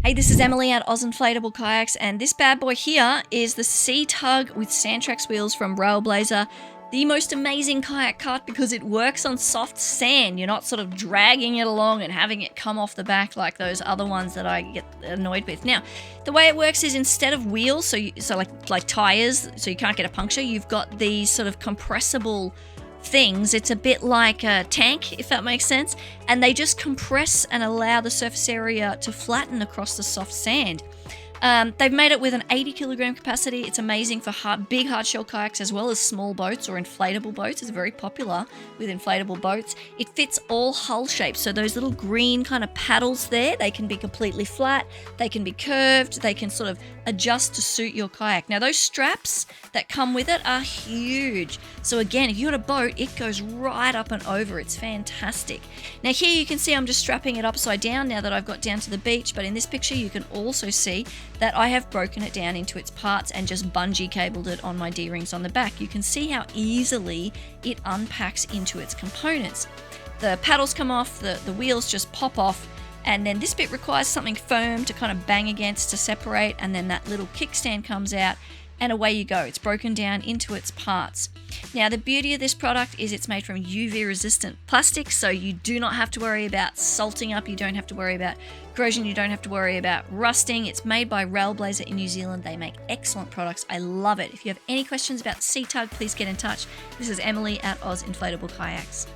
Hey, this is Emily at Inflatable Kayaks, and this bad boy here is the C-Tug with Sandtrakz wheels from Railblaza. The most amazing kayak cart because it works on soft sand. You're not sort of dragging it along and having it come off the back like those other ones that I get annoyed with. Now, the way it works is instead of wheels, so like tires, so you can't get a puncture, you've got these sort of compressible things. It's a bit like a tank, if that makes sense, and they just compress and allow the surface area to flatten across the soft sand. They've made it with an 80 kilogram capacity. It's amazing for big hard shell kayaks as well as small boats or inflatable boats. It's very popular with inflatable boats. It fits all hull shapes. So those little green kind of paddles there, they can be completely flat, they can be curved, they can sort of adjust to suit your kayak. Now those straps that come with it are huge. So again, if you've got a boat, it goes right up and over. It's fantastic. Now here you can see I'm just strapping it upside down now that I've got down to the beach, but in this picture you can also see that I have broken it down into its parts and just bungee cabled it on my D-rings on the back. You can see how easily it unpacks into its components. The paddles come off, the wheels just pop off, and then this bit requires something firm to kind of bang against to separate, and then that little kickstand comes out, and away you go. It's broken down into its parts. Now, the beauty of this product is it's made from UV resistant plastic, so you do not have to worry about salting up, you don't have to worry about corrosion, you don't have to worry about rusting. It's made by Railblaza in New Zealand. They make excellent products. I love it. If you have any questions about C-Tug, please get in touch. This is Emily at Inflatable Kayaks.